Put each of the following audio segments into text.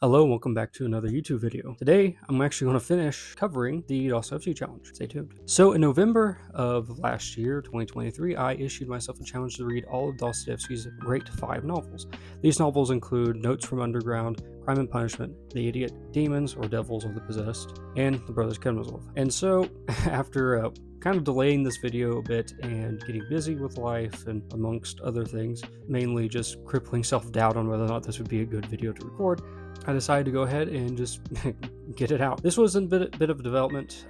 Hello and welcome back to another YouTube video. Today, I'm actually going to finish covering the Dostoevsky challenge. Stay tuned. So in November of last year, 2023, I issued myself a challenge to read all of Dostoevsky's great 5 novels. These novels include Notes from Underground, Crime and Punishment, The Idiot, Demons or Devils of the Possessed, and The Brothers Karamazov. And so, after kind of delaying this video a bit and getting busy with life and amongst other things, mainly just crippling self-doubt on whether or not this would be a good video to record, I decided to go ahead and just get it out. This was a bit of a development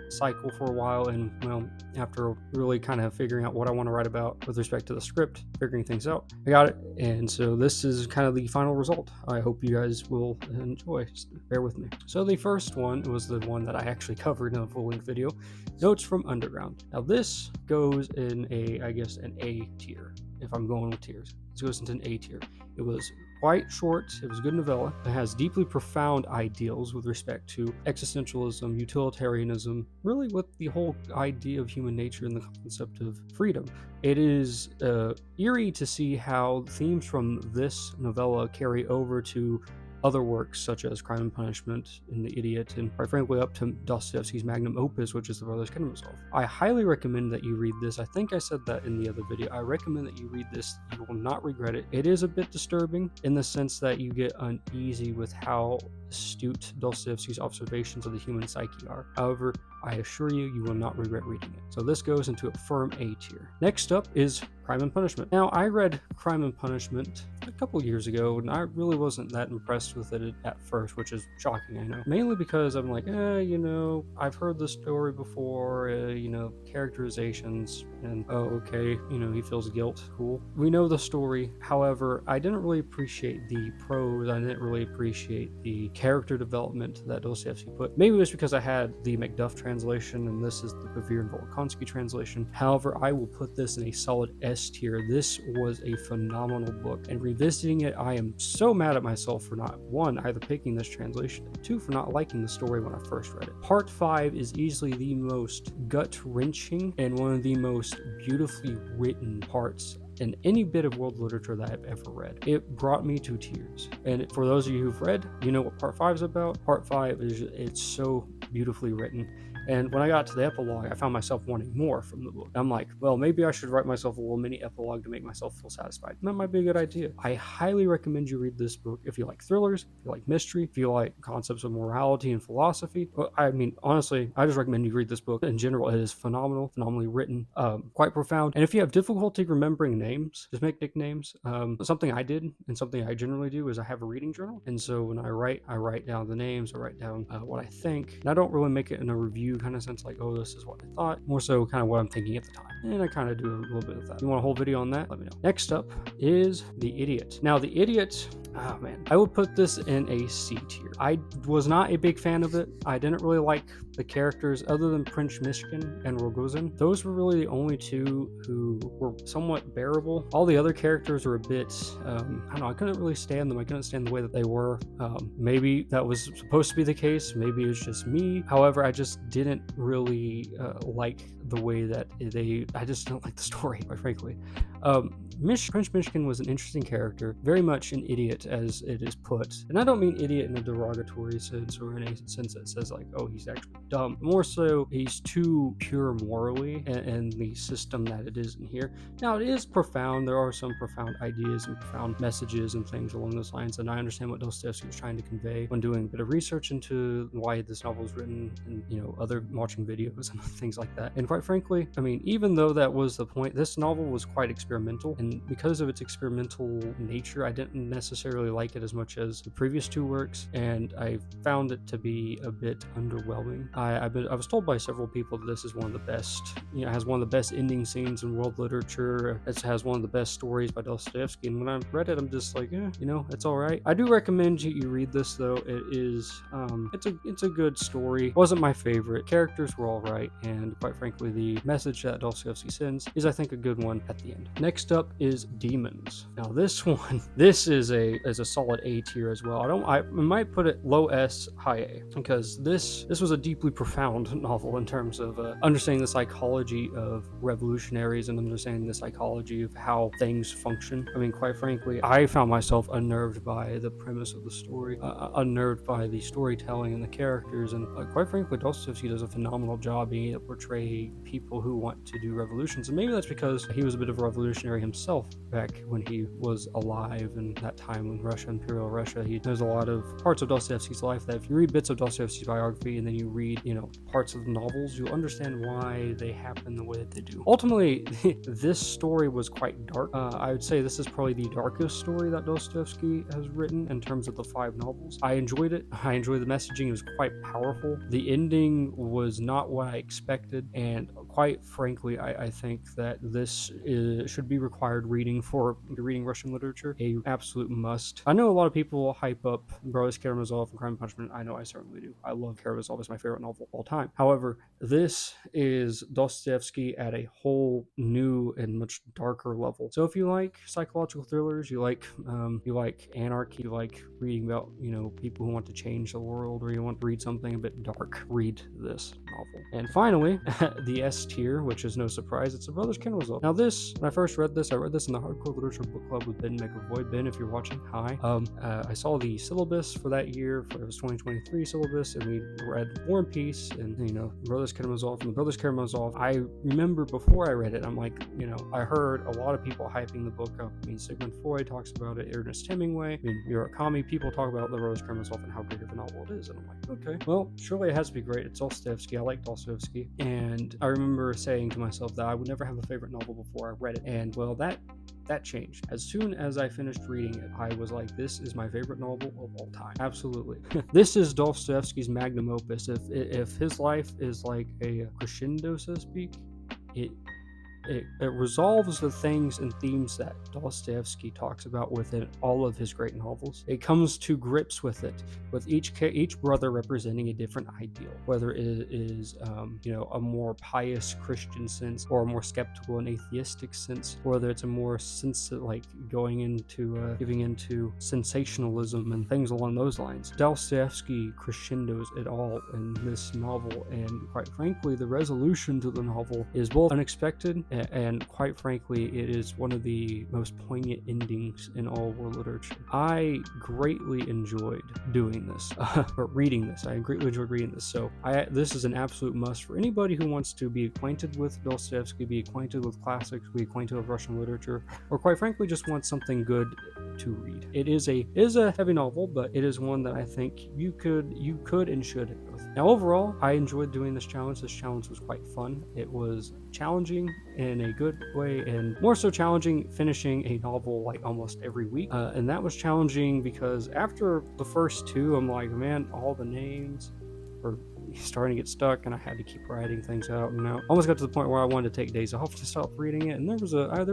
cycle for a while, and well, after really kind of figuring out what I want to write about with respect to the script, figuring things out, I got it. And so this is kind of the final result. I hope you guys will enjoy. Just bear with me. So the first one was the one that I actually covered in a full-length video, Notes from Underground. Now this goes in I guess an A tier, if I'm going with tiers. This goes into an A tier. It was quite short, it was a good novella. It has deeply profound ideals with respect to existentialism, utilitarianism, really with the whole idea of human nature and the concept of freedom. It is eerie to see how themes from this novella carry over to other works such as Crime and Punishment and The Idiot, and quite frankly up to Dostoevsky's magnum opus, which is The Brothers Karamazov. I highly recommend that you read this. I think I said that in the other video. I recommend that you read this. You will not regret it. It is a bit disturbing in the sense that you get uneasy with how astute Dostoevsky's observations of the human psyche are. However, I assure you, you will not regret reading it. So this goes into a firm A tier. Next up is Crime and Punishment. Now, I read Crime and Punishment a couple years ago, and I really wasn't that impressed with it at first, which is shocking, I know. Mainly because I'm like, I've heard the story before, characterizations, and okay, he feels guilt, cool. We know the story. However, I didn't really appreciate the prose. I didn't really appreciate the character development that Dostoevsky put. Maybe it was because I had the Macduff translation, and this is the Bavir and Volokonsky translation. However, I will put this in a solid S tier. This was a phenomenal book, and revisiting it, I am so mad at myself for not, one, either picking this translation, and two, for not liking the story when I first read it. Part 5 is easily the most gut-wrenching and one of the most beautifully written parts in any bit of world literature that I've ever read. It brought me to tears. And for those of you who've read, you know what Part 5 is about. Part 5 it's so beautifully written. And when I got to the epilogue, I found myself wanting more from the book. I'm like, well, maybe I should write myself a little mini epilogue to make myself feel satisfied. And that might be a good idea. I highly recommend you read this book if you like thrillers, if you like mystery, if you like concepts of morality and philosophy. Well, I mean, honestly, I just recommend you read this book. In general, it is phenomenal, phenomenally written, quite profound. And if you have difficulty remembering names, just make nicknames. Something I did and something I generally do is I have a reading journal. And so when I write down the names, I write down what I think. And I don't really make it in a review kind of sense, like, oh, this is what I thought, more so kind of what I'm thinking at the time, and I kind of do a little bit of that. If you want a whole video on that, let me know. Next up is The Idiot. Now, The Idiot, oh man, I would put this in a C tier. I was not a big fan of it. I didn't really like the characters other than Prince Mishkin and Rogozin. Those were really the only two who were somewhat bearable. All the other characters were a bit, I don't know, I couldn't really stand them. I couldn't stand the way that they were. Maybe that was supposed to be the case. Maybe it's just me. However, I just didn't really like the way that I just don't like the story, quite frankly. Prince Mishkin was an interesting character, very much an idiot as it is put. And I don't mean idiot in a derogatory sense or in a sense that says like, oh, he's actually dumb. More so, he's too pure morally and the system that it is in here. Now, it is profound. There are some profound ideas and profound messages and things along those lines, and I understand what Dostoevsky was trying to convey when doing a bit of research into why this novel was written and, other watching videos and things like that. And quite frankly, I mean, even though that was the point, this novel was quite experimental, and because of its experimental nature, I didn't necessarily like it as much as the previous 2 works, and I found it to be a bit underwhelming. I was told by several people that this is one of the best, it has one of the best ending scenes in world literature. It has one of the best stories by Dostoevsky, and when I read it, I'm just like, it's all right. I do recommend you read this, though. It is, it's a good story. It wasn't my favorite. Characters were all right, and quite frankly, the message that Dostoevsky sends is, I think, a good one at the end. Next up is Demons. Now, this one, this is a solid A tier as well. I might put put it low S, high A, because this was a deeply profound novel in terms of understanding the psychology of revolutionaries and understanding the psychology of how things function. I mean, quite frankly, I found myself unnerved by the premise of the story, unnerved by the storytelling and the characters, and quite frankly, Dostoevsky does a phenomenal job being able to portray people who want to do revolutions. And maybe that's because he was a bit of a revolutionary himself back when he was alive, and that time when Russia, Imperial Russia, there's a lot of parts of Dostoevsky's life that if you read bits of Dostoevsky's biography and then you read, parts of the novels, you'll understand why they happen the way that they do. Ultimately, this story was quite dark. I would say this is probably the darkest story that Dostoevsky has written in terms of the 5 novels. I enjoyed it. I enjoyed the messaging. It was quite powerful. The ending was not what I expected, and quite frankly, I think that this should be required reading for reading Russian literature. A absolute must. I know a lot of people hype up Brothers Karamazov and Crime and Punishment. I know I certainly do. I love Karamazov. It's my favorite novel of all time. However, this is Dostoevsky at a whole new and much darker level. So if you like psychological thrillers, you like anarchy, you like reading about people who want to change the world, or you want to read something a bit dark, read this novel. And finally, the S tier, which is no surprise, it's the Brothers Karamazov. Now this, when I first read this, I read this in the Hardcore Literature Book Club with Ben McAvoy. Ben, if you're watching, hi. I saw the syllabus for that year, it was 2023 syllabus, and we read War and Peace and Brothers Karamazov. And the Brothers Karamazov, I remember before I read it, I'm like, I heard a lot of people hyping the book up. I mean, Sigmund Freud talks about it, Ernest Hemingway, I mean, Murakami, people talk about the Brothers Karamazov and how great of a novel it is, and I'm like, okay, well, surely it has to be great. It's Dostoevsky. I like Dostoevsky, and I remember saying to myself that I would never have a favorite novel before I read it, and well, that changed. As soon as I finished reading it, I was like, this is my favorite novel of all time. Absolutely. This is Dostoevsky's magnum opus. If his life is like a crescendo, so to speak, it resolves the things and themes that Dostoevsky talks about within all of his great novels. It comes to grips with it, with each brother representing a different ideal, whether it is a more pious Christian sense, or a more skeptical and atheistic sense, or whether it's a more giving into sensationalism and things along those lines. Dostoevsky crescendos it all in this novel, and quite frankly, the resolution to the novel is both unexpected and quite frankly, it is one of the most poignant endings in all world literature. I greatly enjoyed doing this, but reading this. I greatly enjoyed reading this. So this is an absolute must for anybody who wants to be acquainted with Dostoevsky, be acquainted with classics, be acquainted with Russian literature, or quite frankly, just want something good to read. It is a heavy novel, but it is one that I think you could and should hit with. Now, overall, I enjoyed doing this challenge. This challenge was quite fun. It was challenging in a good way, and more so challenging finishing a novel like almost every week. And that was challenging because after the first 2, I'm like, man, all the names are starting to get stuck, and I had to keep writing things out. And I almost got to the point where I wanted to take days off to stop reading it. And there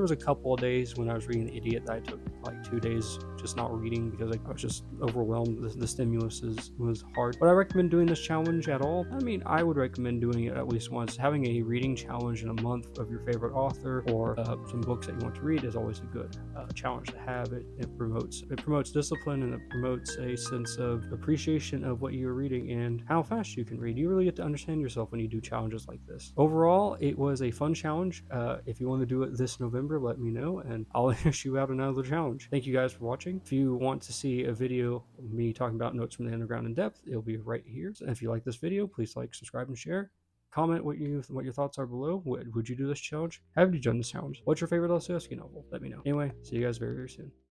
was a couple of days when I was reading The Idiot that I took like 2 days just not reading because I was just overwhelmed. The stimulus was hard. Would I recommend doing this challenge at all? I mean, I would recommend doing it at least once. Having a reading challenge in a month of your favorite author, or some books that you want to read, is always a good challenge to have. It promotes discipline, and it promotes a sense of appreciation of what you're reading and how fast you can read. You really get to understand yourself when you do challenges like this. Overall, it was a fun challenge. If you want to do it this November, let me know, and I'll issue out another challenge. Thank you guys for watching. If you want to see a video of me talking about Notes from the Underground in depth, it'll be right here. So if you like this video, please like, subscribe, and share. Comment what your thoughts are below. Would you do this challenge? Have you done this challenge? What's your favorite Dostoevsky novel? Let me know. Anyway, see you guys very, very soon.